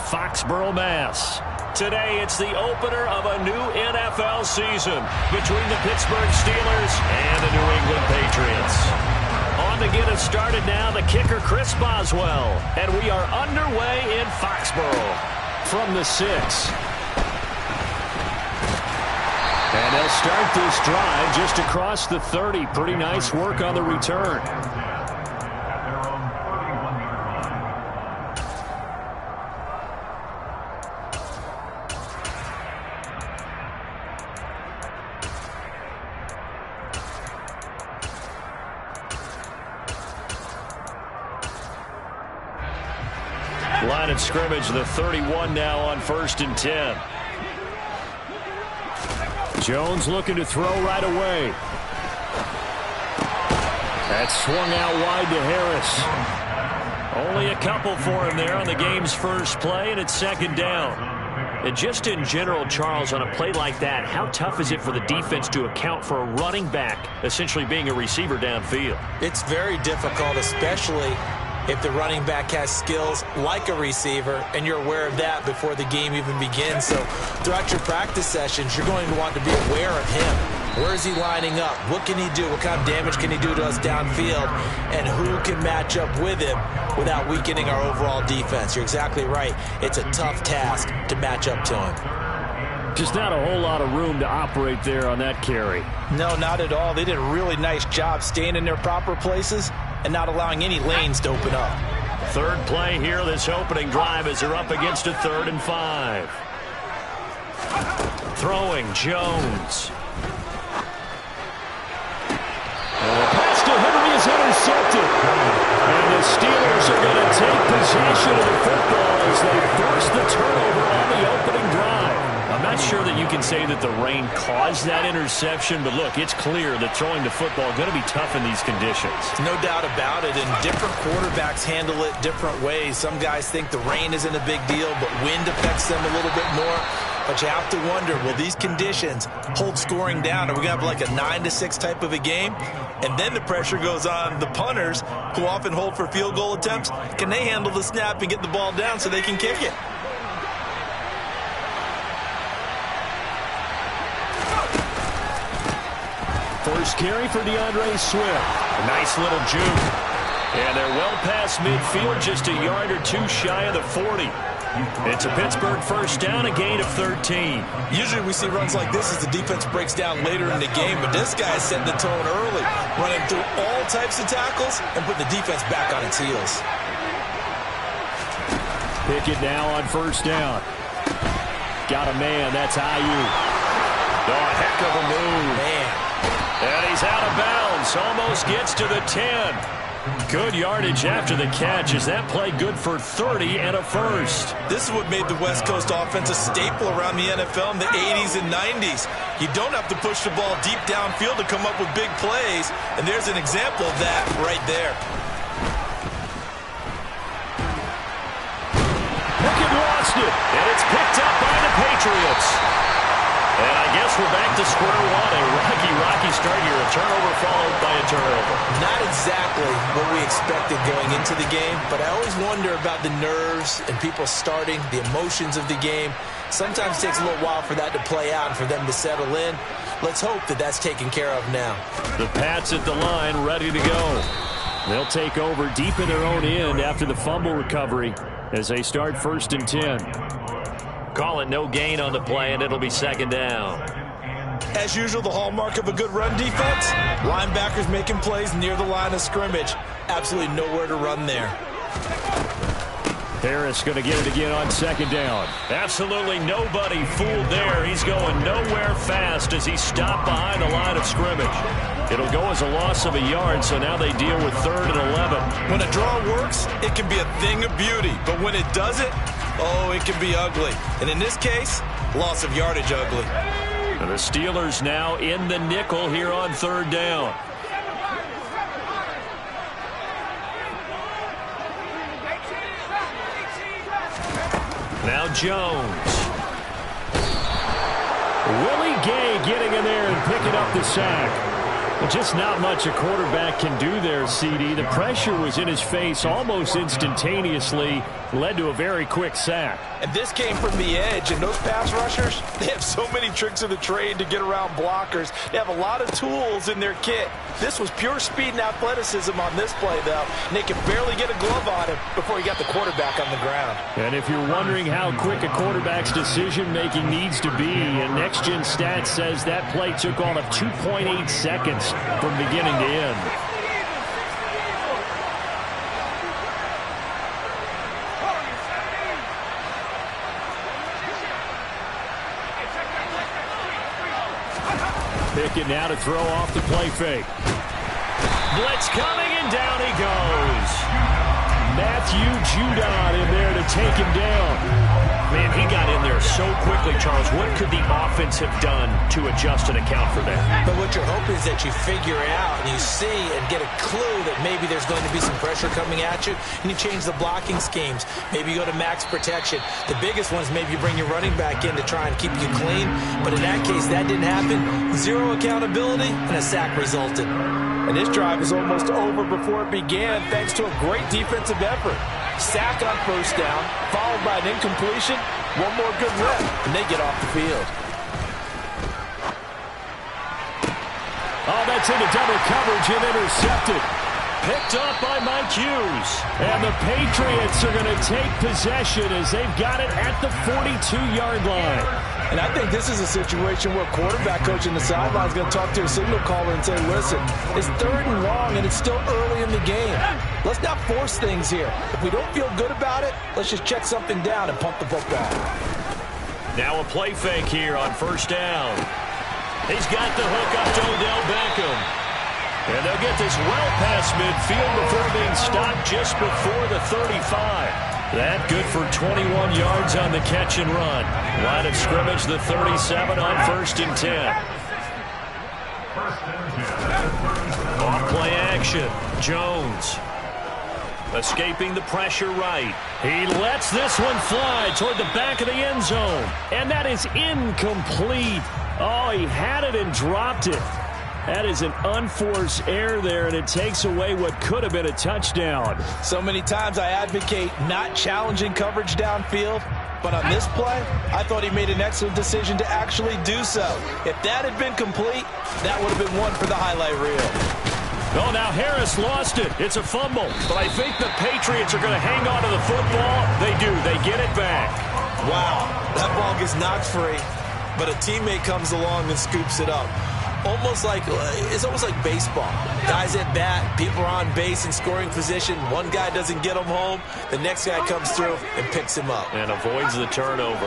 Foxborough, Mass. Today, it's the opener of a new NFL season between the Pittsburgh Steelers and the New England Patriots. On to get us started now, the kicker, Chris Boswell. And we are underway in Foxborough from the 6. And they'll start this drive just across the 30. Pretty nice work on the return. Line of scrimmage, the 31 now on 1st and 10. Jones looking to throw right away. That's swung out wide to Harris. Only a couple for him there on the game's first play, and it's 2nd down. And just in general, Charles, on a play like that, how tough is it for the defense to account for a running back essentially being a receiver downfield? It's very difficult, especially if the running back has skills like a receiver, and you're aware of that before the game even begins. So throughout your practice sessions, you're going to want to be aware of him. Where is he lining up? What can he do? What kind of damage can he do to us downfield? And who can match up with him without weakening our overall defense? You're exactly right. It's a tough task to match up to him. Just not a whole lot of room to operate there on that carry. No, not at all. They did a really nice job staying in their proper places and not allowing any lanes to open up. Third play here, this opening drive, as they're up against a 3rd and 5. Throwing, Jones. And the pass to Henry is intercepted. And the Steelers are going to take possession of the football as they force the turnover on the opening drive. I'm not sure that you can say that the rain caused that interception, but look, it's clear that throwing the football is going to be tough in these conditions. No doubt about it, and different quarterbacks handle it different ways. Some guys think the rain isn't a big deal, but wind affects them a little bit more. But you have to wonder, will these conditions hold scoring down? Are we going to have like a 9-6 type of a game? And then the pressure goes on the punters, who often hold for field goal attempts. Can they handle the snap and get the ball down so they can kick it? First carry for DeAndre Swift. A nice little juke. And they're well past midfield, just a yard or two shy of the 40. It's a Pittsburgh first down, a gain of 13. Usually we see runs like this as the defense breaks down later in the game, but this guy is setting the tone early, running through all types of tackles and putting the defense back on its heels. Pickett now on 1st down. Got a man, that's Ayuk. Oh, heck of a move. Man. And he's out of bounds, almost gets to the 10. Good yardage after the catch. Is that play good for 30 and a first? This is what made the West Coast offense a staple around the NFL in the 80s and 90s. You don't have to push the ball deep downfield to come up with big plays, and there's an example of that right there. Pickett lost it, and it's picked up by the Patriots. And I guess we're back to square one. A rocky start here. A turnover followed by a turnover. Not exactly what we expected going into the game, but I always wonder about the nerves and people starting, the emotions of the game. Sometimes it takes a little while for that to play out and for them to settle in. Let's hope that that's taken care of now. The Pats at the line, ready to go. They'll take over deep in their own end after the fumble recovery as they start 1st and 10. Call it no gain on the play, and it'll be 2nd down. As usual, the hallmark of a good run defense, linebackers making plays near the line of scrimmage. Absolutely nowhere to run there. Harris going to get it again on 2nd down. Absolutely nobody fooled there. He's going nowhere fast as he stopped behind the line of scrimmage. It'll go as a loss of a yard, so now they deal with 3rd and 11. When a draw works, it can be a thing of beauty. But when it doesn't, oh, it can be ugly. And in this case, loss of yardage ugly. And the Steelers now in the nickel here on 3rd down. Now Jones. Willie Gay getting in there and picking up the sack. Well, just not much a quarterback can do there, CD. The pressure was in his face almost instantaneously, led to a very quick sack. And this came from the edge, and those pass rushers, they have so many tricks of the trade to get around blockers. They have a lot of tools in their kit. This was pure speed and athleticism on this play, though, and they could barely get a glove on him before he got the quarterback on the ground. And if you're wondering how quick a quarterback's decision-making needs to be, and Next Gen Stats says that play took all of 2.8 seconds from beginning to end. Pickett now to throw off the play fake. Blitz coming, and down he goes. Matthew Judon in there to take him down. Man, he got in there so quickly, Charles. What could the offense have done to adjust and account for that? But what you're hoping is that you figure it out and you see and get a clue that maybe there's going to be some pressure coming at you, and you change the blocking schemes. Maybe you go to max protection. The biggest one is maybe you bring your running back in to try and keep you clean. But in that case, that didn't happen. Zero accountability, and a sack resulted. And this drive was almost over before it began thanks to a great defensive effort. Sack on first down, followed by an incompletion, one more good rep, and they get off the field. Oh, that's into double coverage and intercepted. Picked up by Mike Hughes. And the Patriots are going to take possession as they've got it at the 42-yard line. And I think this is a situation where quarterback coach in the sideline is going to talk to a signal caller and say, listen, it's 3rd and long and it's still early in the game. Let's not force things here. If we don't feel good about it, let's just check something down and pump the football. Now a play fake here on first down. He's got the hook up to Odell Beckham. And they'll get this well past midfield before being stopped just before the 35. That good for 21 yards on the catch and run. Line of scrimmage, the 37 on 1st and 10. Off play action. Jones escaping the pressure right. He lets this one fly toward the back of the end zone. And that is incomplete. Oh, he had it and dropped it. That is an unforced error there, and it takes away what could have been a touchdown. So many times I advocate not challenging coverage downfield, but on this play, I thought he made an excellent decision to actually do so. If that had been complete, that would have been one for the highlight reel. Oh, now Harris lost it. It's a fumble. But I think the Patriots are going to hang on to the football. They do. They get it back. Wow, that ball gets knocked free, but a teammate comes along and scoops it up. It's almost like baseball. Guys at bat, people are on base in scoring position. One guy doesn't get him home. The next guy comes through and picks him up. And avoids the turnover.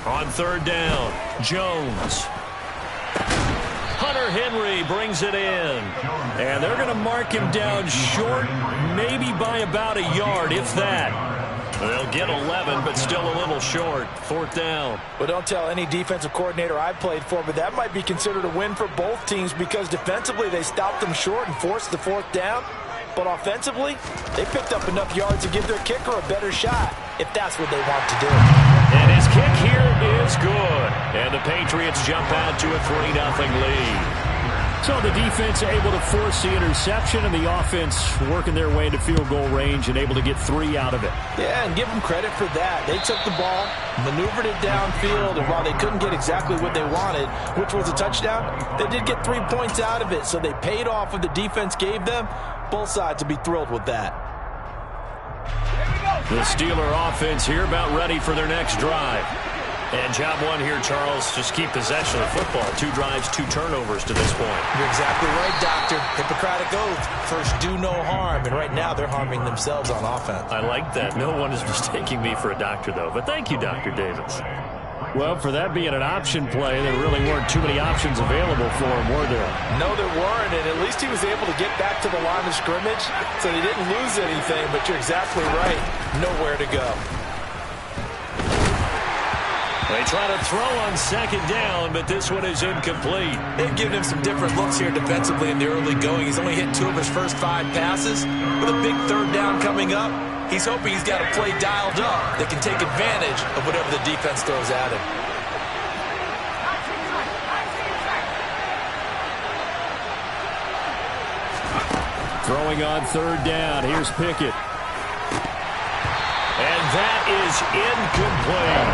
On 3rd down, Jones. Hunter Henry brings it in. And they're going to mark him down short, maybe by about a yard, if that. They'll get 11, but still a little short. 4th down. Well, don't tell any defensive coordinator I've played for, but that might be considered a win for both teams because defensively they stopped them short and forced the 4th down. But offensively, they picked up enough yards to give their kicker a better shot, if that's what they want to do. And his kick here is good. And the Patriots jump out to a 3-0 lead. So the defense able to force the interception, and the offense working their way into field goal range and able to get 3 out of it. Yeah, and give them credit for that. They took the ball, maneuvered it downfield, and while they couldn't get exactly what they wanted, which was a touchdown, they did get 3 points out of it, so they paid off what the defense gave them. Both sides will be thrilled with that. The Steeler offense here about ready for their next drive. And job one here, Charles, just keep possession of the football. 2 drives, 2 turnovers to this point. You're exactly right, Doctor. Hippocratic oath. First, do no harm. And right now, they're harming themselves on offense. I like that. No one is mistaking me for a doctor, though. But thank you, Dr. Davis. Well, for that being an option play, there really weren't too many options available for him, were there? No, there weren't, and at least he was able to get back to the line of scrimmage, so he didn't lose anything, but you're exactly right. Nowhere to go. They try to throw on 2nd down, but this one is incomplete. They've given him some different looks here defensively in the early going. He's only hit 2 of his first 5 passes. With a big 3rd down coming up, he's hoping he's got a play dialed up that can take advantage of whatever the defense throws at him. Throwing on third down. Here's Pickett. And that is incomplete.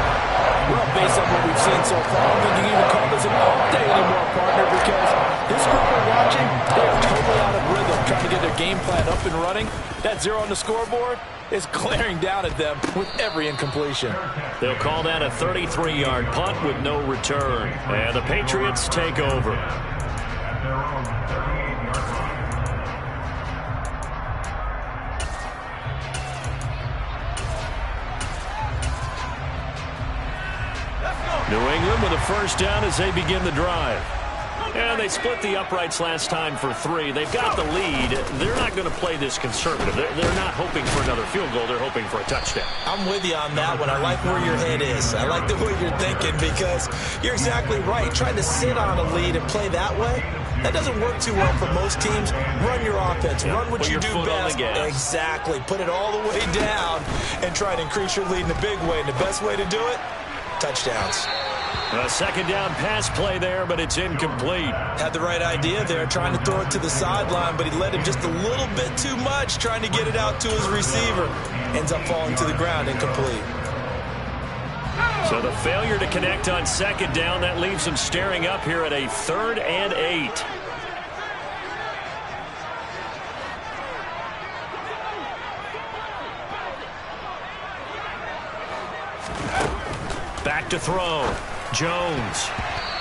Well, based on what we've seen so far, I don't think you can even call this an update anymore, partner, because this group we're watching, they are totally out of rhythm, trying to get their game plan up and running. That 0 on the scoreboard is glaring down at them with every incompletion. They'll call that a 33-yard punt with no return. And the Patriots take over. New England with a first down as they begin the drive. And they split the uprights last time for 3. They've got the lead. They're not going to play this conservative. They're not hoping for another field goal. They're hoping for a touchdown. I'm with you on that one. I like where your head is. I like the way you're thinking because you're exactly right. Trying to sit on a lead and play that way, that doesn't work too well for most teams. Run your offense. Run what you do best. Exactly. Put it all the way down and try to increase your lead in a big way. And the best way to do it, touchdowns. A second down pass play there, but it's incomplete. Had the right idea there, trying to throw it to the sideline, but he led him just a little bit too much, trying to get it out to his receiver. Ends up falling to the ground, incomplete. So the failure to connect on second down, that leaves him staring up here at a 3rd and 8. Back to throw. Jones.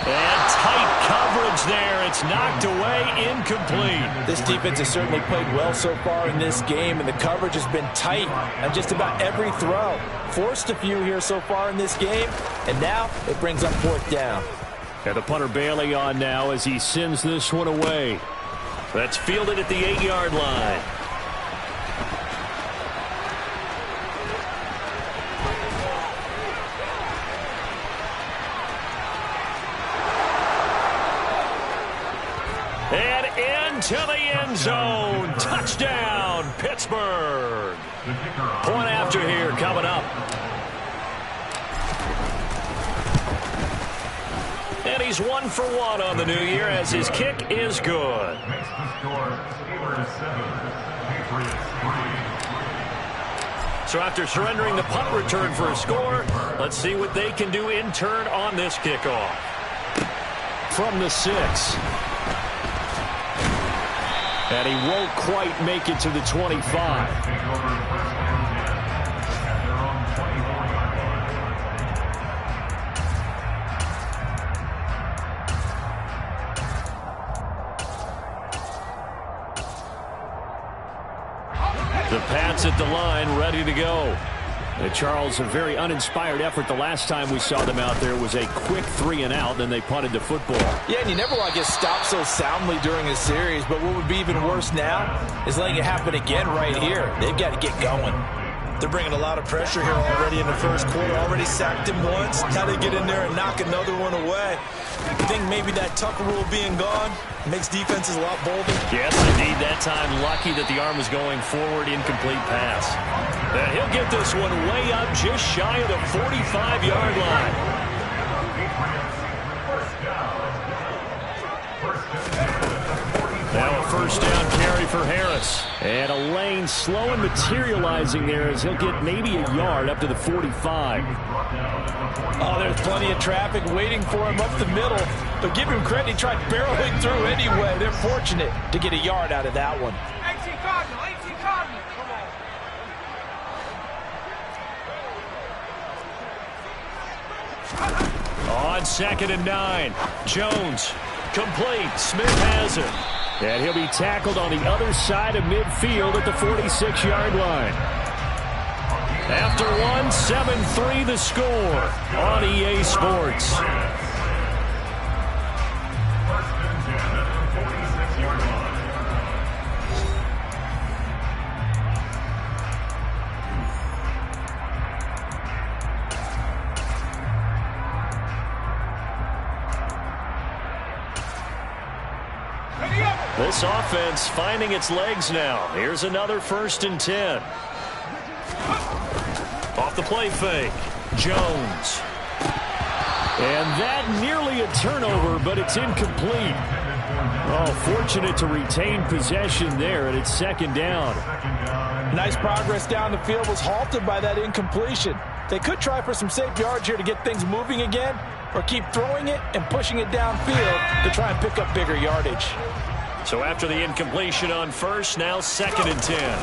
And tight coverage there. It's knocked away, incomplete. This defense has certainly played well so far in this game, and the coverage has been tight on just about every throw. Forced a few here so far in this game, and now it brings up 4th down. And the punter Bailey on now as he sends this one away. That's fielded at the 8-yard line. And into the end zone. Touchdown, Pittsburgh. Point after here coming up. And he's 1 for 1 on the new year as his kick is good. So after surrendering the punt return for a score, let's see what they can do in turn on this kickoff. From the 6. And he won't quite make it to the 25. The Pats at the line, ready to go. Charles, a very uninspired effort. The last time we saw them out there was a quick 3-and-out, then they punted the football. Yeah, and you never want to get stopped so soundly during a series, but what would be even worse now is letting it happen again right here. They've got to get going. They're bringing a lot of pressure here already in the first quarter. Already sacked him once. Now they get in there and knock another one away. I think maybe that Tucker rule being gone makes defenses a lot bolder. Yes, indeed. That time, lucky that the arm was going forward. Incomplete pass. And he'll get this one way up just shy of the 45-yard line. Now a first down carry for Harris. And a lane slow and materializing there as he'll get maybe a yard up to the 45. Oh, there's plenty of traffic waiting for him up the middle. But give him credit, he tried barreling through anyway. They're fortunate to get a yard out of that one. 18 Cardinal, come on. On 2nd and 9. Jones. Complete. Smith has it. And he'll be tackled on the other side of midfield at the 46-yard line. After one, 7-3 the score on EA Sports. This offense finding its legs now. Here's another 1st and 10. Off the play fake. Jones. And that nearly a turnover, but it's incomplete. Oh, fortunate to retain possession there, and it's second down. Nice progress down the field was halted by that incompletion. They could try for some safe yards here to get things moving again, or keep throwing it and pushing it downfield to try and pick up bigger yardage. So after the incompletion on first, now 2nd and 10.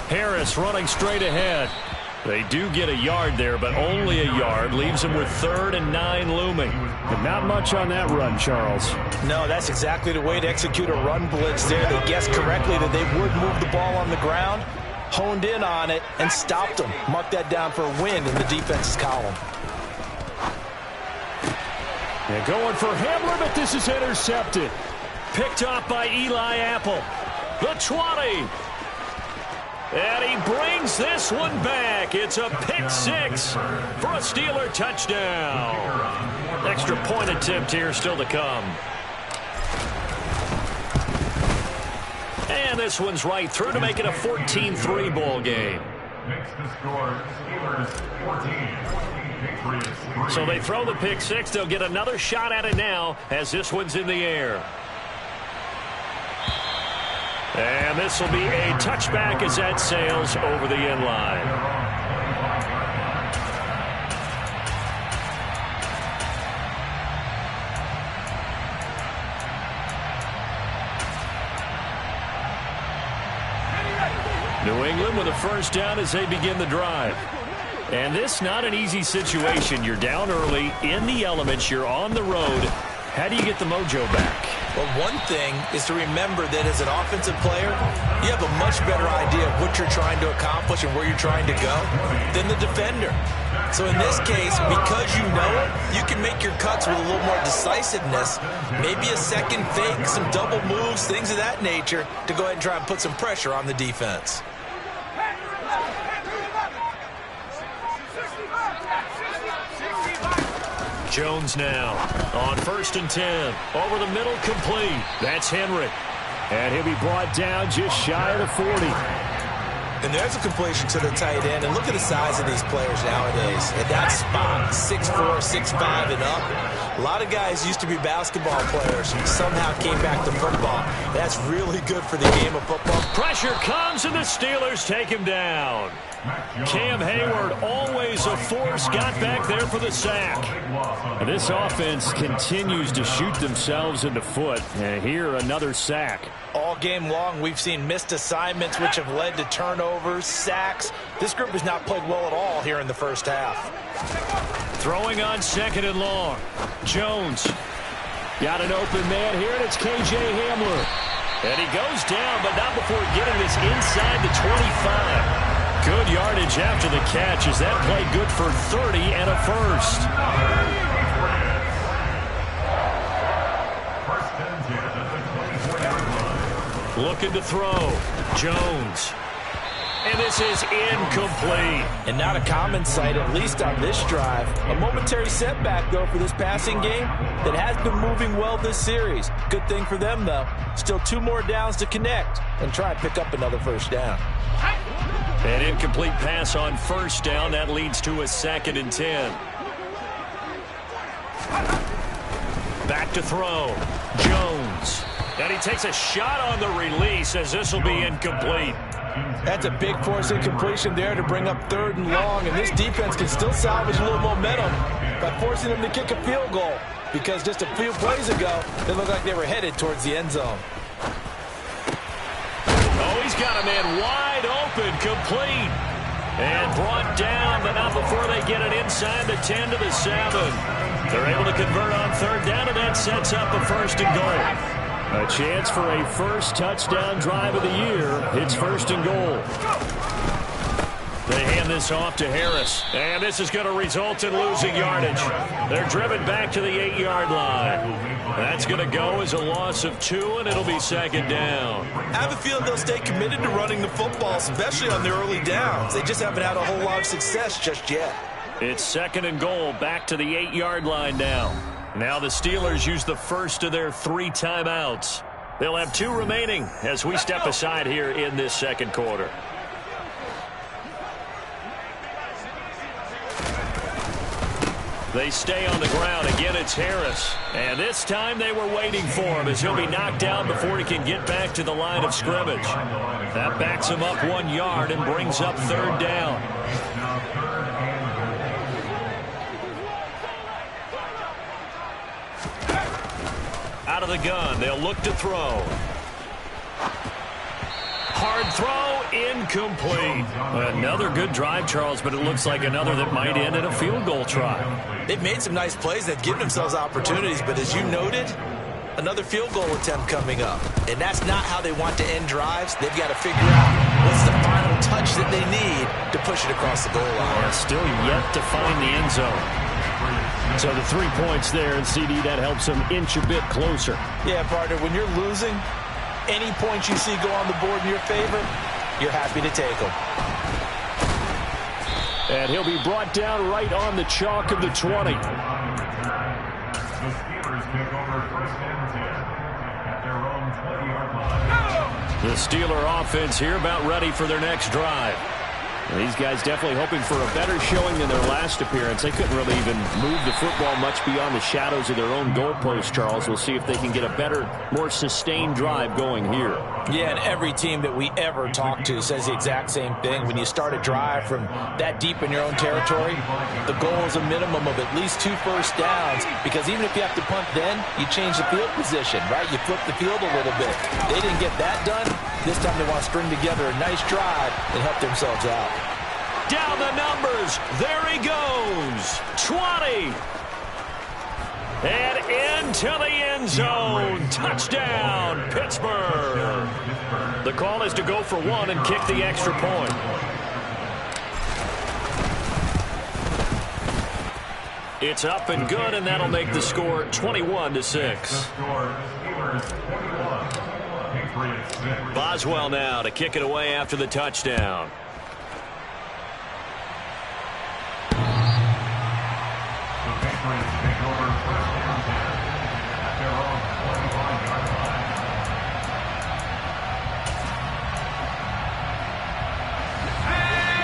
Harris running straight ahead. They do get a yard there, but only a yard. Leaves them with 3rd and 9 looming. And not much on that run, Charles. No, that's exactly the way to execute a run blitz there. They guessed correctly that they would move the ball on the ground, honed in on it, and stopped them. Mark that down for a win in the defense's column. And going for Hamler, but this is intercepted. Picked off by Eli Apple. The 20. And he brings this one back. It's a pick 6 for a Steeler touchdown. Extra point attempt here still to come. And this one's right through to make it a 14-3 ball game. So they throw the pick 6. They'll get another shot at it now as this one's in the air. And this will be a touchback as that sails over the end line. New England with a first down as they begin the drive. And this not an easy situation. You're down early, in the elements, you're on the road. How do you get the mojo back? Well, one thing is to remember that as an offensive player, you have a much better idea of what you're trying to accomplish and where you're trying to go than the defender. So in this case, because you know it, you can make your cuts with a little more decisiveness, maybe a second fake, some double moves, things of that nature, to go ahead and try and put some pressure on the defense. Jones now on 1st and 10. Over the middle, complete. That's Henry. And he'll be brought down just shy of the 40. And there's a completion to the tight end. And look at the size of these players nowadays. At that spot, 6'4", 6'5", and up. A lot of guys used to be basketball players who somehow came back to football. That's really good for the game of football. Pressure comes, and the Steelers take him down. Cam Hayward, always a force, got back there for the sack. And this offense continues to shoot themselves in the foot. And here, another sack. All game long, we've seen missed assignments, which have led to turnovers, sacks. This group has not played well at all here in the first half. Throwing on 2nd and long. Jones. Got an open man here, and it's K.J. Hamler. And he goes down, but not before getting this inside the 25. Good yardage after the catch. Is that play good for 30 and a first? Looking to throw. Jones. And this is incomplete. And not a common sight, at least on this drive. A momentary setback, though, for this passing game that has been moving well this series. Good thing for them, though. Still 2 more downs to connect and try and pick up another first down. An incomplete pass on 1st down. That leads to a 2nd and 10. Back to throw. Jones. And he takes a shot on the release as this will be incomplete. That's a big force incompletion there to bring up 3rd and long. And this defense can still salvage a little momentum by forcing them to kick a field goal. Because just a few plays ago, they looked like they were headed towards the end zone. Oh, he's got a man wide open, complete. And brought down, but not before they get it inside the 10 to the 7. They're able to convert on 3rd down, and that sets up a 1st and goal. A chance for a first touchdown drive of the year. It's 1st and goal. They hand this off to Harris. And this is going to result in losing yardage. They're driven back to the 8-yard line. That's going to go as a loss of 2, and it'll be 2nd down. I have a feeling they'll stay committed to running the football, especially on their early downs. They just haven't had a whole lot of success just yet. It's 2nd and goal, back to the 8-yard line now. Now the Steelers use the first of their 3 timeouts. They'll have 2 remaining as we step aside here in this 2nd quarter. They stay on the ground. Again, it's Harris. And this time they were waiting for him as he'll be knocked down before he can get back to the line of scrimmage. That backs him up 1 yard and brings up third down. Out of the gun, they'll look to throw. Hard throw, incomplete. Another good drive, Charles, but it looks like another that might end in a field goal try. They've made some nice plays. They've given themselves opportunities, but as you noted, another field goal attempt coming up. And that's not how they want to end drives. They've got to figure out what's the final touch that they need to push it across the goal line. Yeah, still yet to find the end zone. So the 3 points there, and CD, that helps them inch a bit closer. Yeah, partner, when you're losing, any points you see go on the board in your favor, you're happy to take them. And he'll be brought down right on the chalk of the 20. The Steeler offense here about ready for their next drive. And these guys definitely hoping for a better showing than their last appearance. They couldn't really even move the football much beyond the shadows of their own goalpost, Charles. We'll see if they can get a better, more sustained drive going here. Yeah, and every team that we ever talk to says the exact same thing. When you start a drive from that deep in your own territory, the goal is a minimum of at least 2 first downs, because even if you have to punt then, you change the field position, right? You flip the field a little bit. They didn't get that done. This time they want to string together a nice drive and help themselves out. Down the numbers. There he goes. 20. And into the end zone. Touchdown, Pittsburgh. The call is to go for 1 and kick the extra point. It's up and good, and that'll make the score 21-6. Boswell now to kick it away after the touchdown.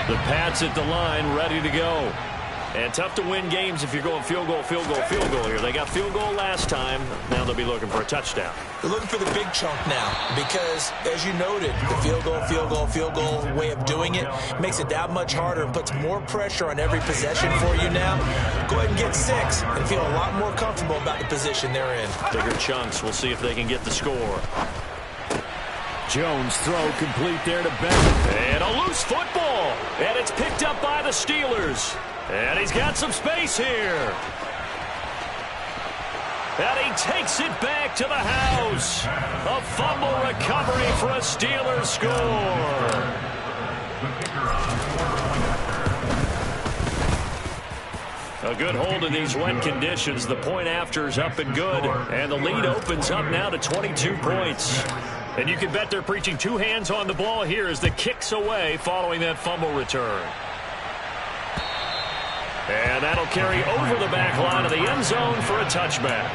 The Pats at the line, ready to go. And tough to win games if you're going field goal, field goal, field goal here. They got field goal last time. Now they'll be looking for a touchdown. They're looking for the big chunk now because, as you noted, the field goal way of doing it makes it that much harder and puts more pressure on every possession for you now. Go ahead and get 6 and feel a lot more comfortable about the position they're in. Bigger chunks. We'll see if they can get the score. Jones throw complete there to Bennett. And a loose football. And it's picked up by the Steelers. And he's got some space here. And he takes it back to the house. A fumble recovery for a Steelers score. A good hold in these wet conditions. The point after is up and good. And the lead opens up now to 22 points. And you can bet they're preaching 2 hands on the ball here as the kick's away following that fumble return. And that'll carry over the back line of the end zone for a touchback.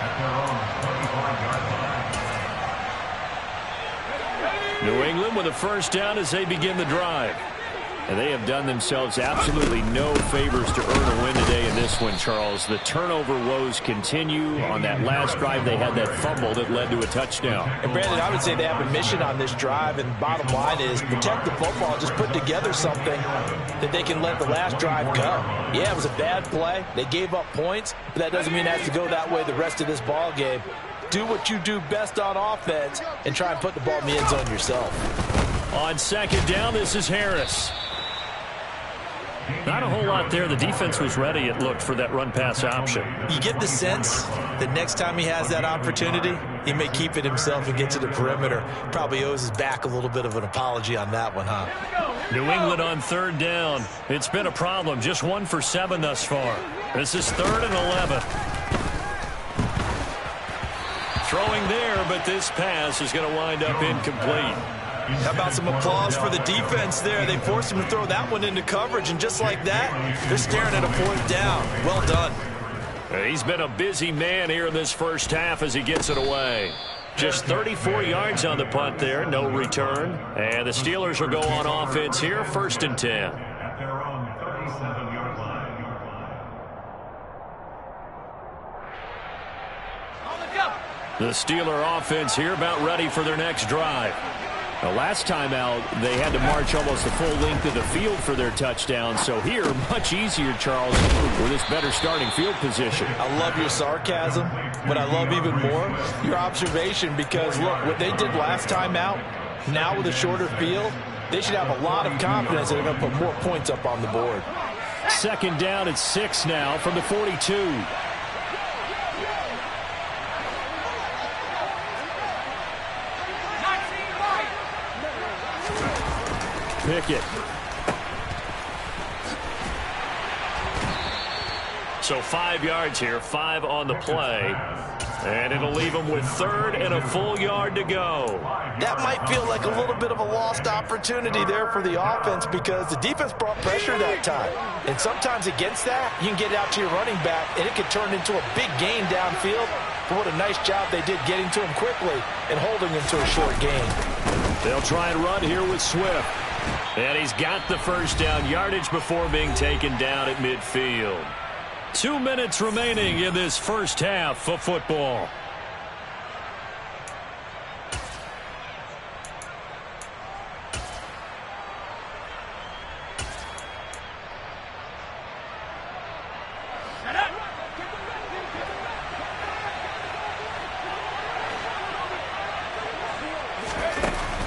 New England with a first down as they begin the drive. And they have done themselves absolutely no favors to earn a win today in this one, Charles. The turnover woes continue. On that last drive, they had that fumble that led to a touchdown. And, Brandon, I would say they have a mission on this drive, and bottom line is protect the football. Just put together something that they can let the last drive go. Yeah, it was a bad play. They gave up points, but that doesn't mean it has to go that way the rest of this ball game. Do what you do best on offense and try and put the ball in the end zone yourself. On second down, this is Harris. Not a whole lot there. The defense was ready, it looked, for that run-pass option. You get the sense that next time he has that opportunity, he may keep it himself and get to the perimeter. Probably owes his back a little bit of an apology on that one, huh? New England on third down. It's been a problem. Just 1 for 7 thus far. This is 3rd and 11. Throwing there, but this pass is going to wind up incomplete. How about some applause for the defense there? They forced him to throw that one into coverage, and just like that, they're staring at a 4th down. Well done. He's been a busy man here in this first half as he gets it away. Just 34 yards on the punt there, no return. And the Steelers will go on offense here, 1st and 10. The Steeler offense here about ready for their next drive. The last time out, they had to march almost the full length of the field for their touchdown. So here, much easier, Charles, with this better starting field position. I love your sarcasm, but I love even more your observation because, look, what they did last time out, now with a shorter field, they should have a lot of confidence that they're going to put more points up on the board. Second down at 6 now from the 42. Pickett. So 5 yards here, 5 on the play. And it'll leave them with 3rd and a full yard to go. That might feel like a little bit of a lost opportunity there for the offense because the defense brought pressure that time. And sometimes against that, you can get out to your running back, and it could turn into a big gain downfield. But what a nice job they did getting to him quickly and holding him to a short gain. They'll try and run here with Swift. And he's got the first down yardage before being taken down at midfield. 2 minutes remaining in this first half of football.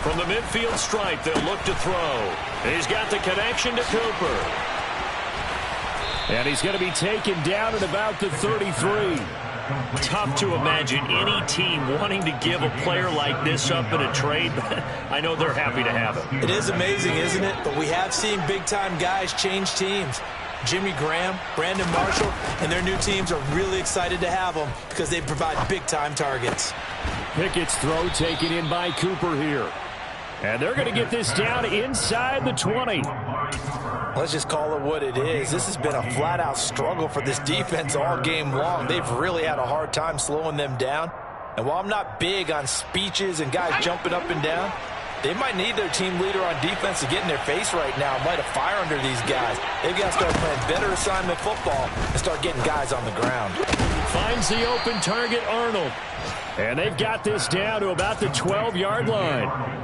From the midfield stripe, they'll look to throw. He's got the connection to Cooper. And he's going to be taken down at about the 33. Tough to imagine any team wanting to give a player like this up in a trade, but I know they're happy to have him. It is amazing, isn't it? But we have seen big-time guys change teams. Jimmy Graham, Brandon Marshall, and their new teams are really excited to have them because they provide big-time targets. Pickett's throw taken in by Cooper here. And they're going to get this down inside the 20. Let's just call it what it is. This has been a flat-out struggle for this defense all game long. They've really had a hard time slowing them down. And while I'm not big on speeches and guys jumping up and down, they might need their team leader on defense to get in their face right now and light a fire under these guys. They've got to start playing better assignment football and start getting guys on the ground. Finds the open target, Arnold. And they've got this down to about the 12-yard line.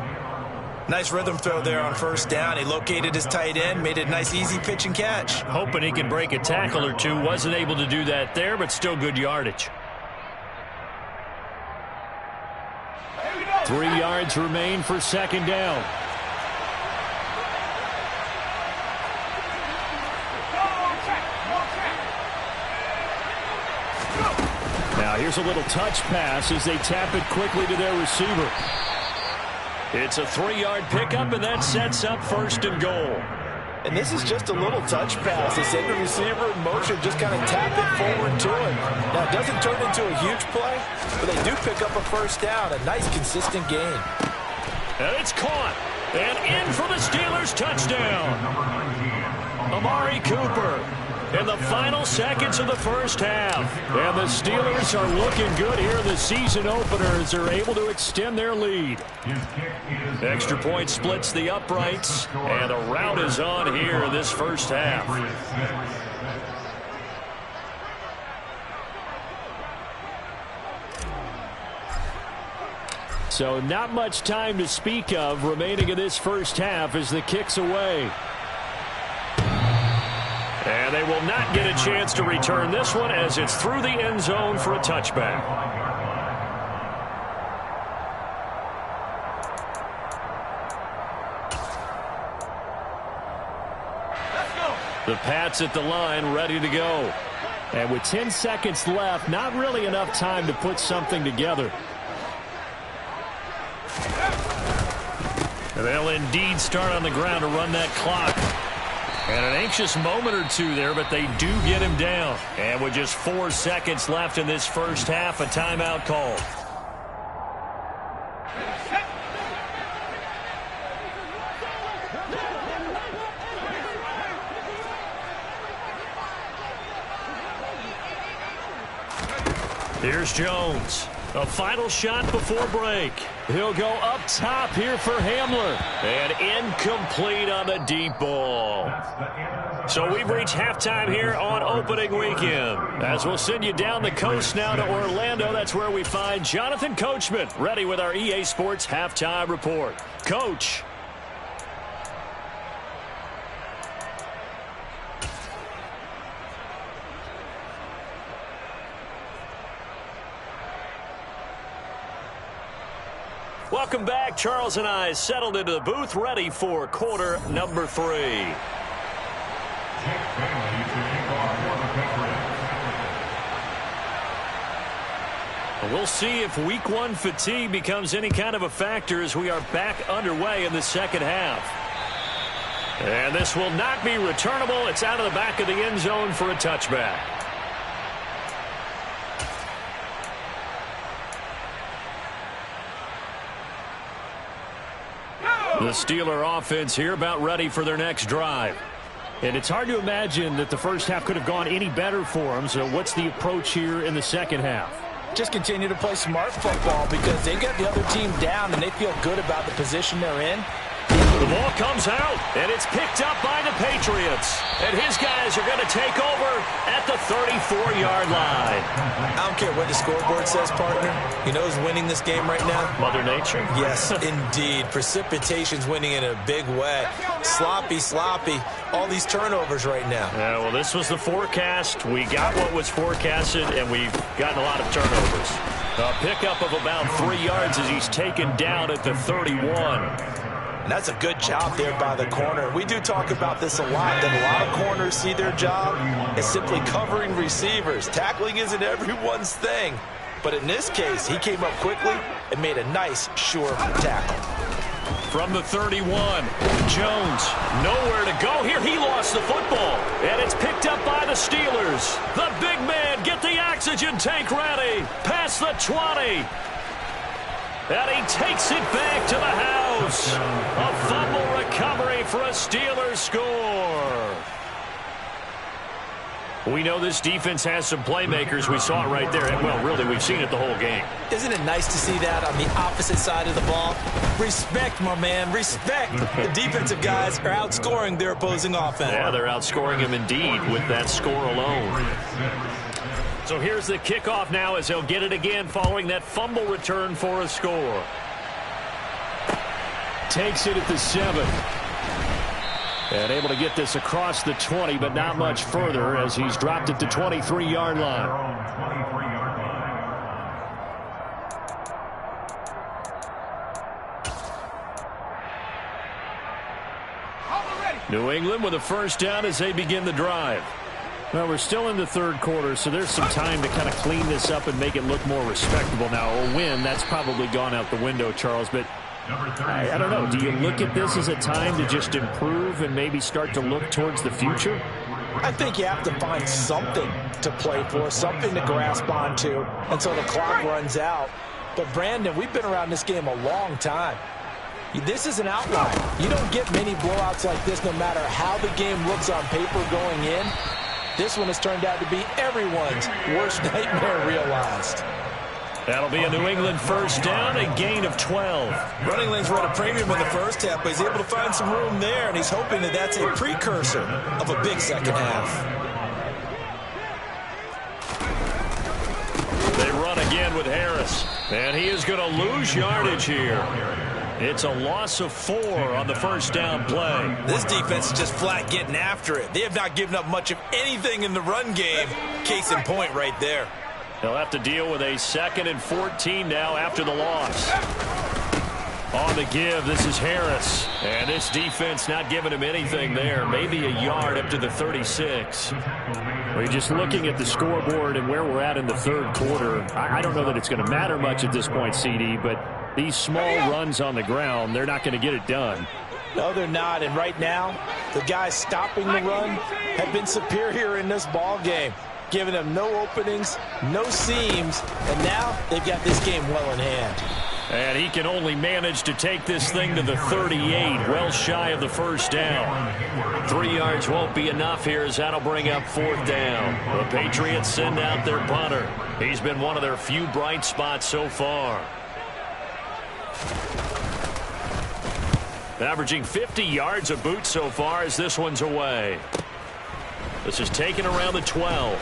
Nice rhythm throw there on first down. He located his tight end, made a nice easy pitch and catch. Hoping he could break a tackle or two. Wasn't able to do that there, but still good yardage. 3 yards remain for second down. Now here's a little touch pass as they tap it quickly to their receiver. It's a 3-yard pickup, and that sets up 1st and goal. And this is just a little touch pass. They send the receiver in motion, just kind of tap it forward to him. Now, it doesn't turn into a huge play, but they do pick up a first down, a nice, consistent gain. And it's caught. And in for the Steelers' touchdown. Amari Cooper in the final seconds of the first half. And the Steelers are looking good here in the season opener as they're able to extend their lead. Extra point splits the uprights, and a rout is on here in this first half. So not much time to speak of remaining in this first half as the kick's away. And they will not get a chance to return this one as it's through the end zone for a touchback. The Pats at the line ready to go. And with 10 seconds left, not really enough time to put something together. They'll indeed start on the ground to run that clock. And an anxious moment or two there, but they do get him down. And with just 4 seconds left in this first half, a timeout called. Here's Jones. A final shot before break. He'll go up top here for Hamler. And incomplete on the deep ball. So we've reached halftime here on opening weekend. As we'll send you down the coast now to Orlando. That's where we find Jonathan Coachman ready with our EA Sports halftime report. Coach. Welcome back. Charles and I settled into the booth, ready for quarter number 3. We'll see if week 1 fatigue becomes any kind of a factor as we are back underway in the second half. And this will not be returnable. It's out of the back of the end zone for a touchback. The Steeler offense here about ready for their next drive. And it's hard to imagine that the first half could have gone any better for them. So what's the approach here in the second half? Just continue to play smart football because they got the other team down and they feel good about the position they're in. The ball comes out, and it's picked up by the Patriots. And his guys are going to take over at the 34-yard line. I don't care what the scoreboard says, partner. You know who's winning this game right now? Mother Nature? Yes, indeed. Precipitation's winning in a big way. Sloppy. All these turnovers right now. Yeah, well, this was the forecast. We got what was forecasted, and we've gotten a lot of turnovers. A pickup of about 3 yards as he's taken down at the 31. And that's a good job there by the corner. We do talk about this a lot, that a lot of corners see their job as simply covering receivers. Tackling isn't everyone's thing. But in this case, he came up quickly and made a nice, sure tackle. From the 31, Jones, nowhere to go here. He lost the football, and it's picked up by the Steelers. The big man, get the oxygen tank ready. Past the 20. And he takes it back to the house. A fumble recovery for a Steelers score. We know this defense has some playmakers. We saw it right there. Well, really, we've seen it the whole game. Isn't it nice to see that on the opposite side of the ball? Respect, my man, respect. The defensive guys are outscoring their opposing offense. Yeah, they're outscoring them indeed with that score alone. So here's the kickoff now as he'll get it again following that fumble return for a score. Takes it at the 7. And able to get this across the 20, but not much further as he's dropped it to 23-yard line. New England with a first down as they begin the drive. Well, we're still in the third quarter, so there's some time to kind of clean this up and make it look more respectable. Now, a win, that's probably gone out the window, Charles, but I don't know. Do you look at this as a time to just improve and maybe start to look towards the future? I think you have to find something to play for, something to grasp onto until the clock runs out. But, Brandon, we've been around this game a long time. This is an outlier. You don't get many blowouts like this no matter how the game looks on paper going in. This one has turned out to be everyone's worst nightmare realized. That'll be a New England first down, a gain of 12. Running lanes were at a premium in the first half, but he's able to find some room there, and he's hoping that that's a precursor of a big second half. They run again with Harris, and he is going to lose yardage here. It's a loss of 4 on the first down play. This defense is just flat getting after it. They have not given up much of anything in the run game. Case in point right there. They'll have to deal with a 2nd and 14 now after the loss. On the give, this is Harris. And this defense not giving him anything there. Maybe a yard up to the 36. We're just looking at the scoreboard and where we're at in the third quarter. I don't know that it's going to matter much at this point, CD, but these small runs on the ground, they're not going to get it done. No, they're not. And right now, the guys stopping the run have been superior in this ball game, giving them no openings, no seams, and now they've got this game well in hand. And he can only manage to take this thing to the 38, well shy of the first down. 3 yards won't be enough here as that'll bring up 4th down. The Patriots send out their punter. He's been one of their few bright spots so far. Averaging 50 yards a boot so far as this one's away. This is taken around the 12.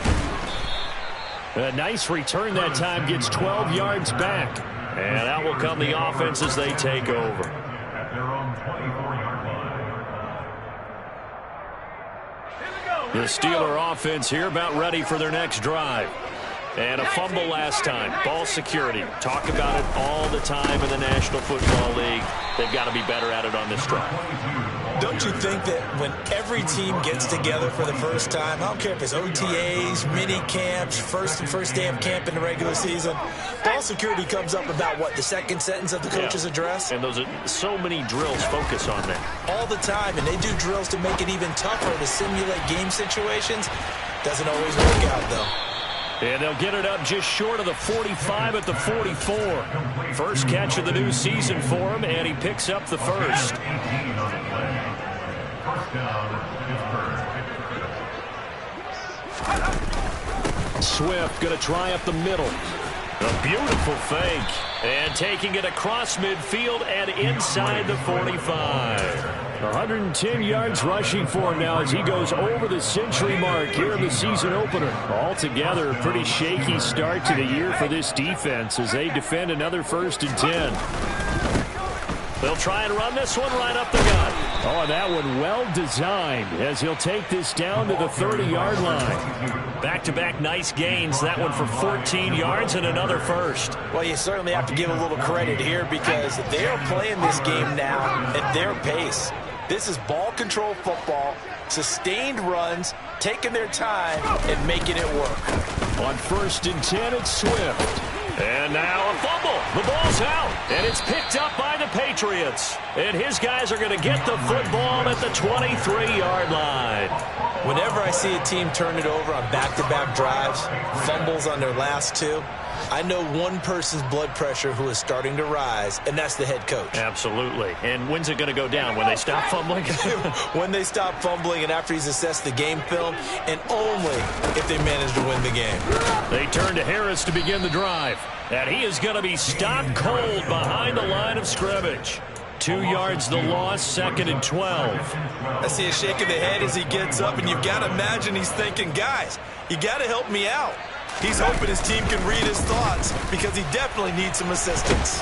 A nice return that time, gets 12 yards back. And out will come the offense as they take over. The Steeler offense here about ready for their next drive. And a fumble last time. Ball security. Talk about it all the time in the National Football League. They've got to be better at it on this drive. Don't you think that when every team gets together for the first time, I don't care if it's OTAs, mini camps, first day of camp in the regular season, ball security comes up about, what, the second sentence of the coach's address? And those are so many drills focus on that. All the time, and they do drills to make it even tougher to simulate game situations. Doesn't always work out, though. And they'll get it up just short of the 45 at the 44. First catch of the new season for him, and he picks up the first. Swift going to try up the middle. A beautiful fake. And taking it across midfield and inside the 45. 110 yards rushing for him now as he goes over the century mark here in the season opener. Altogether, a pretty shaky start to the year for this defense as they defend another 1st and 10. They'll try and run this one right up the gut. Oh, that one well designed as he'll take this down to the 30-yard line. Back-to-back nice gains. That one for 14 yards and another first. Well, you certainly have to give a little credit here because they are playing this game now at their pace. This is ball control football, sustained runs, taking their time and making it work. On 1st and 10, it's Swift. And now a fumble. The ball's out, and it's picked up by the Patriots. And his guys are going to get the football at the 23-yard line. Whenever I see a team turn it over on back-to-back drives, fumbles on their last 2, I know one person's blood pressure who is starting to rise, and that's the head coach. Absolutely. And when's it going to go down? When they stop fumbling? When they stop fumbling and after he's assessed the game film, and only if they manage to win the game. They turn to Harris to begin the drive. And he is going to be stopped cold behind the line of scrimmage. 2 yards the loss, 2nd and 12. I see a shake of the head as he gets up, and you've got to imagine he's thinking, guys, you got to help me out. He's hoping his team can read his thoughts because he definitely needs some assistance.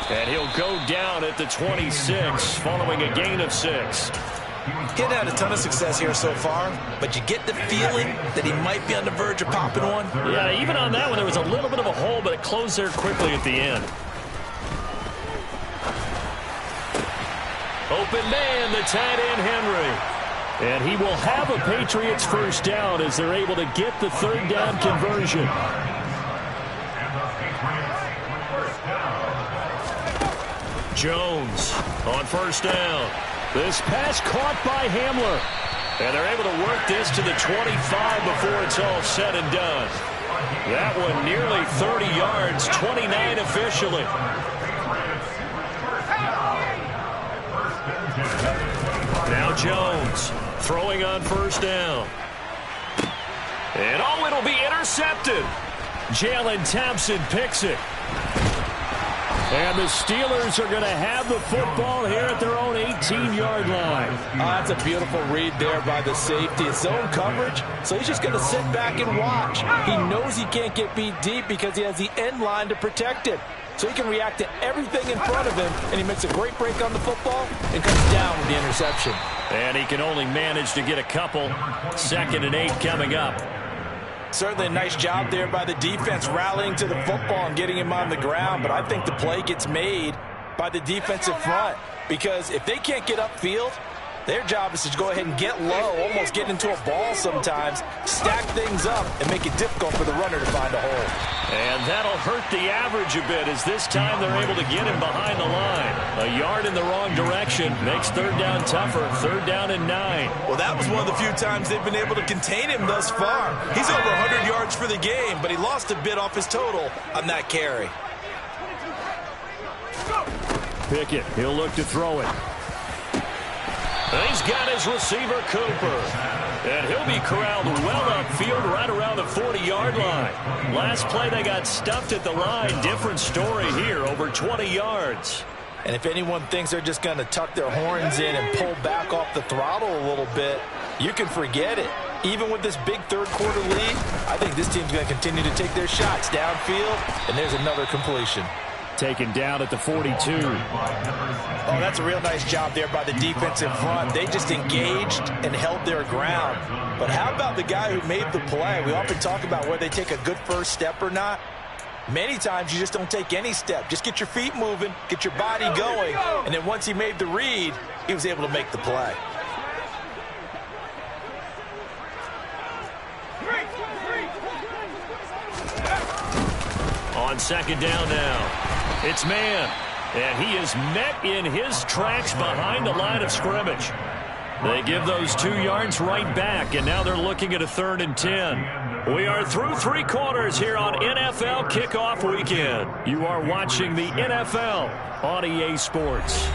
And he'll go down at the 26 following a gain of 6. He hadn't had a ton of success here so far, but you get the feeling that he might be on the verge of popping one. Yeah, even on that one, there was a little bit of a hole, but it closed there quickly at the end. Open man, the tight end, Henry. And he will have a Patriots first down as they're able to get the 3rd down conversion. Jones on 1st down. This pass caught by Hamler. And they're able to work this to the 25 before it's all said and done. That one nearly 30 yards, 29 officially. Now Jones throwing on 1st down. And oh, it'll be intercepted. Jalen Thompson picks it. And the Steelers are going to have the football here at their own 18-yard line. That's a beautiful read there by the safety. It's zone coverage, so he's just going to sit back and watch. He knows he can't get beat deep because he has the end line to protect it. So he can react to everything in front of him, and he makes a great break on the football and comes down with the interception. And he can only manage to get a couple. 2nd and 8 coming up. Certainly a nice job there by the defense rallying to the football and getting him on the ground, but I think the play gets made by the defensive front because if they can't get upfield, their job is to go ahead and get low, almost get into a ball sometimes, stack things up, and make it difficult for the runner to find a hole. And that'll hurt the average a bit as this time they're able to get him behind the line. A yard in the wrong direction makes 3rd down tougher. 3rd down and 9. Well, that was one of the few times they've been able to contain him thus far. He's over 100 yards for the game, but he lost a bit off his total on that carry. Pickett, he'll look to throw it. He's got his receiver, Cooper. And he'll be corralled well upfield right around the 40-yard line. Last play, they got stuffed at the line. Different story here, over 20 yards. And if anyone thinks they're just going to tuck their horns in and pull back off the throttle a little bit, you can forget it. Even with this big third-quarter lead, I think this team's going to continue to take their shots downfield, and there's another completion. Taken down at the 42. Oh, that's a real nice job there by the defense in front. They just engaged and held their ground. But how about the guy who made the play? We often talk about whether they take a good first step or not. Many times you just don't take any step. Just get your feet moving, get your body going, and then once he made the read, he was able to make the play. On second down now. It's man, and he is met in his tracks behind the line of scrimmage. They give those 2 yards right back, and now they're looking at a 3rd and 10. We are through 3 quarters here on NFL Kickoff Weekend. You are watching the NFL on EA Sports.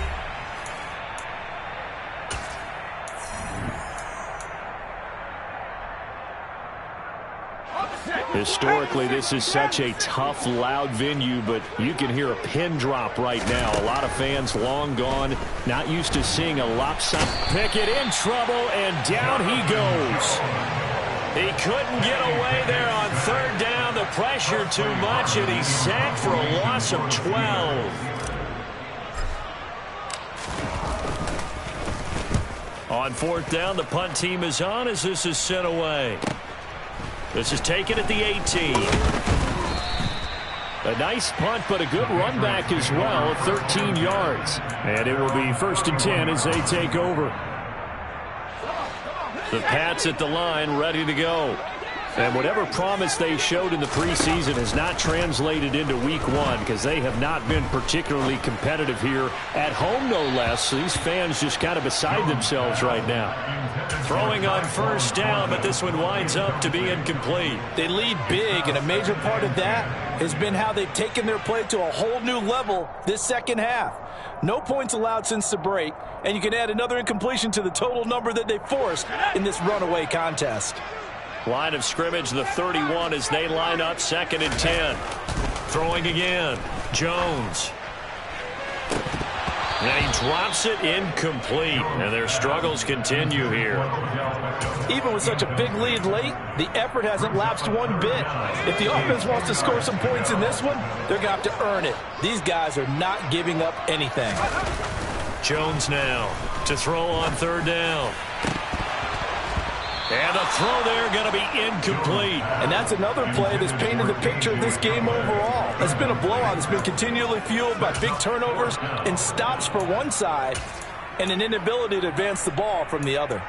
Historically, this is such a tough, loud venue, but you can hear a pin drop right now. A lot of fans long gone, not used to seeing a lopsided. Pickett in trouble, and down he goes. He couldn't get away there on 3rd down. The pressure too much, and he's sacked for a loss of 12. On 4th down, the punt team is on as this is sent away. This is taken at the 18. A nice punt, but a good run back as well, 13 yards. And it will be 1st and 10 as they take over. The Pats at the line, ready to go. And whatever promise they showed in the preseason has not translated into week 1 because they have not been particularly competitive here at home, no less. So these fans just kind of beside themselves right now. Throwing on 1st down, but this one winds up to be incomplete. They lead big, and a major part of that has been how they've taken their play to a whole new level this second half. No points allowed since the break, and you can add another incompletion to the total number that they forced in this runaway contest. Line of scrimmage, the 31 as they line up 2nd and 10. Throwing again, Jones. And he drops it incomplete, and their struggles continue here. Even with such a big lead late, the effort hasn't lapsed one bit. If the offense wants to score some points in this one, they're going to have to earn it. These guys are not giving up anything. Jones now to throw on 3rd down. And the throw there going to be incomplete. And that's another play that's painted the picture of this game overall. It's been a blowout. It's been continually fueled by big turnovers and stops for one side and an inability to advance the ball from the other.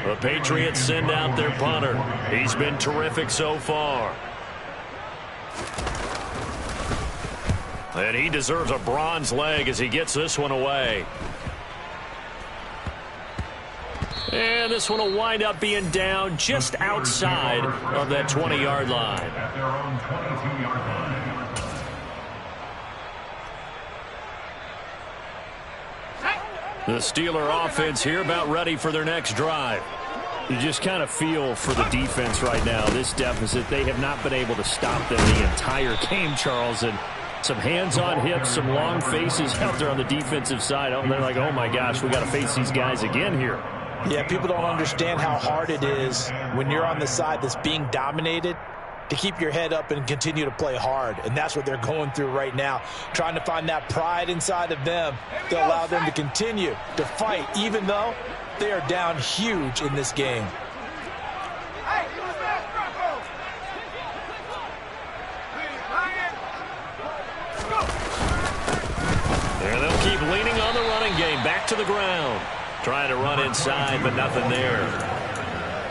The Patriots send out their punter. He's been terrific so far. And he deserves a bronze leg as he gets this one away. And this one will wind up being down just outside of that 20-yard line. The Steeler offense here about ready for their next drive. You just kind of feel for the defense right now, this deficit. They have not been able to stop them the entire game, Charles. And some hands on hips, some long faces out there on the defensive side. Oh, they're like, oh, my gosh, we got to face these guys again here. Yeah, people don't understand how hard it is when you're on the side that's being dominated to keep your head up and continue to play hard. And that's what they're going through right now, trying to find that pride inside of them to allow them to continue to fight, even though they are down huge in this game. And they'll keep leaning on the running game. Back to the ground. Trying to run inside, but nothing there.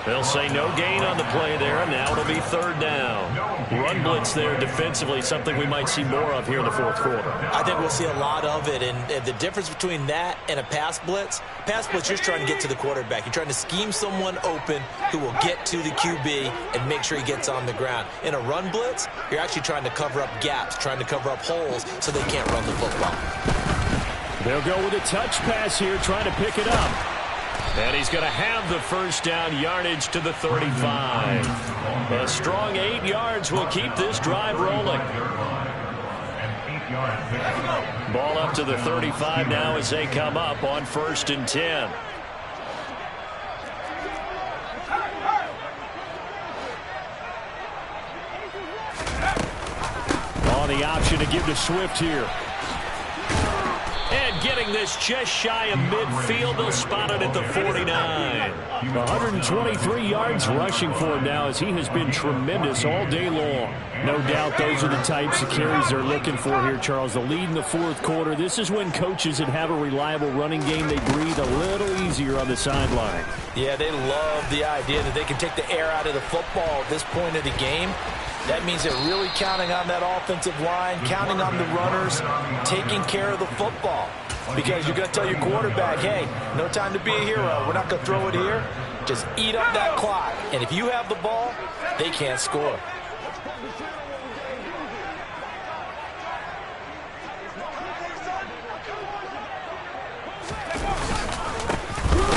They'll say no gain on the play there, and now it'll be third down. Run blitz there defensively, something we might see more of here in the fourth quarter. I think we'll see a lot of it, and the difference between that and a pass blitz, you're just trying to get to the quarterback. You're trying to scheme someone open who will get to the QB and make sure he gets on the ground. In a run blitz, you're actually trying to cover up gaps, trying to cover up holes so they can't run the football. They'll go with a touch pass here, trying to pick it up. And he's going to have the first down, yardage to the 35. A strong 8 yards will keep this drive rolling. Ball up to the 35 now as they come up on 1st and 10. On the option to give to Swift here. And getting this just shy of midfield, they'll spot it at the 49. 123 yards rushing for him now as he has been tremendous all day long. No doubt those are the types of carries they're looking for here, Charles. The lead in the fourth quarter. This is when coaches that have a reliable running game, they breathe a little easier on the sideline. Yeah, they love the idea that they can take the air out of the football at this point of the game. That means they're really counting on that offensive line, counting on the runners, taking care of the football. Because you're going to tell your quarterback, hey, no time to be a hero. We're not going to throw it here. Just eat up that clock. And if you have the ball, they can't score.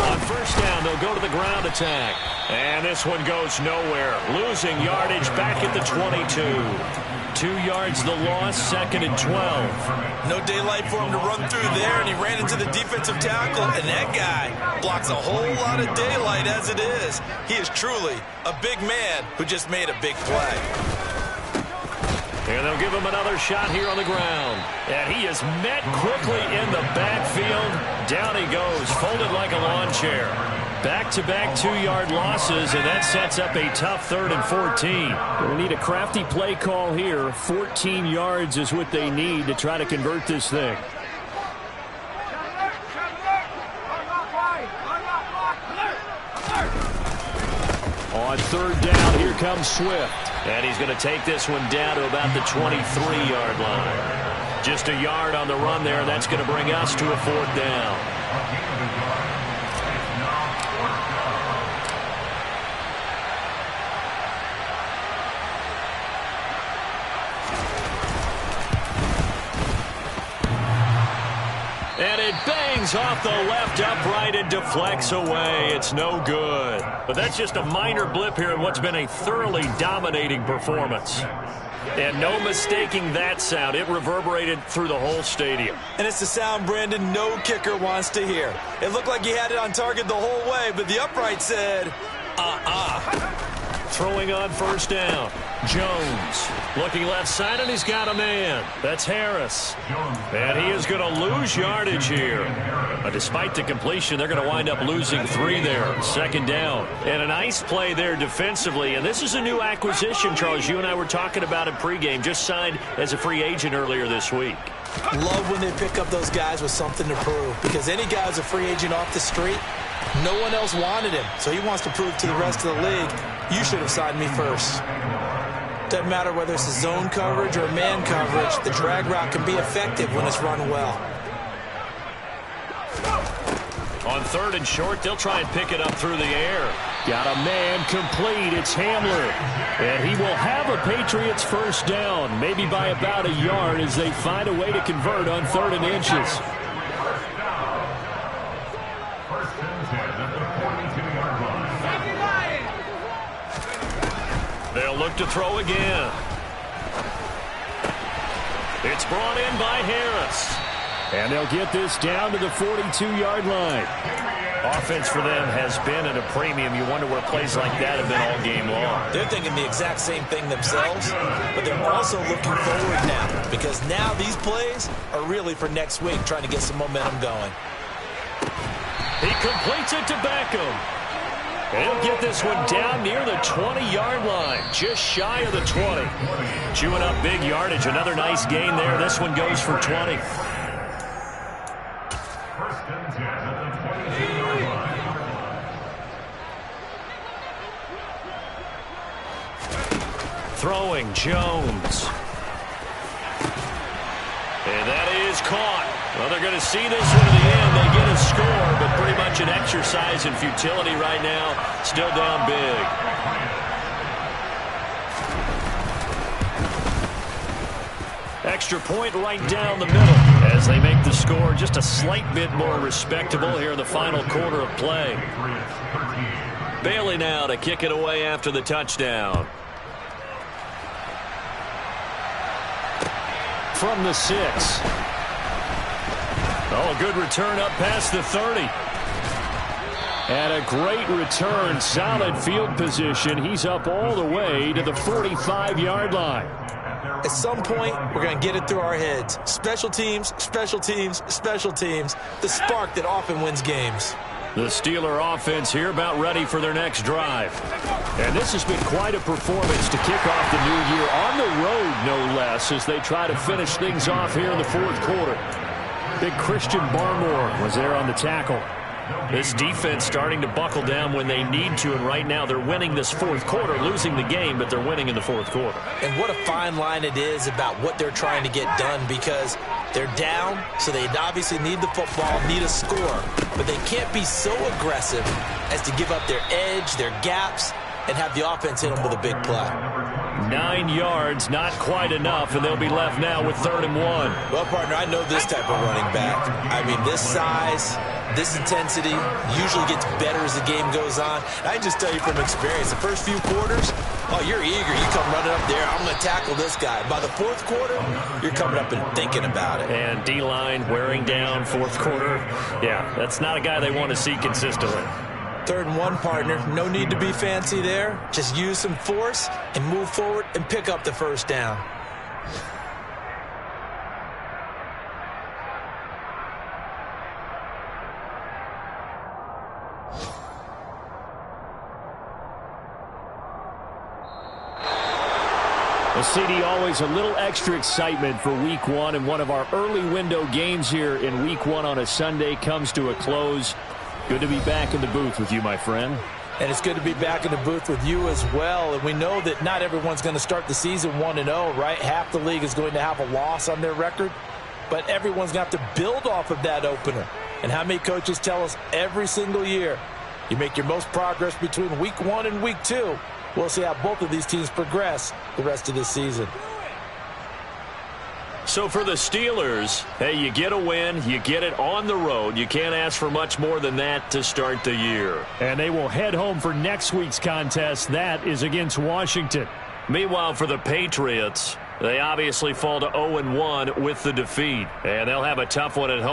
On first down, they'll go to the ground attack. And this one goes nowhere. Losing yardage back at the 22. 2 yards the loss, 2nd and 12. No daylight for him to run through there, and he ran into the defensive tackle, and that guy blocks a whole lot of daylight as it is. He is truly a big man who just made a big play. And they'll give him another shot here on the ground. And he is met quickly in the backfield. Down he goes, folded like a lawn chair. Back-to-back 2-yard losses, and that sets up a tough 3rd and 14. Going to need a crafty play call here. 14 yards is what they need to try to convert this thing. On 3rd down, here comes Swift. And he's going to take this one down to about the 23-yard line. Just a yard on the run there. That's going to bring us to a 4th down. And it bangs off the left upright and deflects away. It's no good. But that's just a minor blip here in what's been a thoroughly dominating performance. And no mistaking that sound. It reverberated through the whole stadium. And it's the sound, Brandon, no kicker wants to hear. It looked like he had it on target the whole way, but the upright said, Throwing on first down. Jones looking left side, and he's got a man. That's Harris. And he is going to lose yardage here. But despite the completion, they're going to wind up losing 3 there. 2nd down. And a nice play there defensively. And this is a new acquisition, Charles. You and I were talking about it pregame. Just signed as a free agent earlier this week. Love when they pick up those guys with something to prove. Because any guy who's a free agent off the street, no one else wanted him. So he wants to prove to the rest of the league, you should have signed me first. Doesn't matter whether it's a zone coverage or man coverage, the drag route can be effective when it's run well. On 3rd and short, they'll try and pick it up through the air. Got a man complete. It's Hamler. And he will have a Patriots first down, maybe by about a yard as they find a way to convert on 3rd and inches. They'll look to throw again. It's brought in by Harris. And they'll get this down to the 42-yard line. Offense for them has been at a premium. You wonder where plays like that have been all game long. They're thinking the exact same thing themselves, but they're also looking forward now because now these plays are really for next week, trying to get some momentum going. He completes it to Beckham. And he'll get this one down near the 20-yard line, just shy of the 20. Chewing up big yardage. Another nice gain there. This one goes for 20. Throwing Jones. And that is caught. Well, they're going to see this one to the end. They get a score, but pretty much an exercise in futility right now. Still down big. Extra point right down the middle as they make the score just a slight bit more respectable here in the final quarter of play. Bailey now to kick it away after the touchdown. From the 6. Oh, a good return up past the 30. And a great return, solid field position. He's up all the way to the 45-yard line. At some point, we're going to get it through our heads. Special teams, special teams, special teams. The spark that often wins games. The Steeler offense here about ready for their next drive. And this has been quite a performance to kick off the new year on the road, no less, as they try to finish things off here in the fourth quarter. Big Christian Barmore was there on the tackle. This defense starting to buckle down when they need to, and right now they're winning this fourth quarter, losing the game, but they're winning in the fourth quarter. And what a fine line it is about what they're trying to get done, because they're down, so they obviously need the football, need a score, but they can't be so aggressive as to give up their edge, their gaps, and have the offense hit them with a big play. 9 yards, not quite enough, and they'll be left now with 3rd and 1. Well, partner, I know this type of running back. I mean, this size, this intensity usually gets better as the game goes on. I can just tell you from experience, the first few quarters, oh, you're eager. You come running up there, I'm going to tackle this guy. By the fourth quarter, you're coming up and thinking about it. And D-line wearing down fourth quarter. Yeah, that's not a guy they want to see consistently. 3rd and 1, partner. No need to be fancy there. Just use some force and move forward and pick up the first down. Well, CD, always a little extra excitement for Week 1, and one of our early window games here in Week 1 on a Sunday comes to a close. Good to be back in the booth with you, my friend. And it's good to be back in the booth with you as well. And we know that not everyone's going to start the season 1-0, right? Half the league is going to have a loss on their record. But everyone's going to have to build off of that opener. And how many coaches tell us every single year, you make your most progress between Week 1 and Week 2. We'll see how both of these teams progress the rest of this season. So for the Steelers, hey, you get a win, you get it on the road. You can't ask for much more than that to start the year. And they will head home for next week's contest. That is against Washington. Meanwhile, for the Patriots, they obviously fall to 0-1 with the defeat. And they'll have a tough one at home.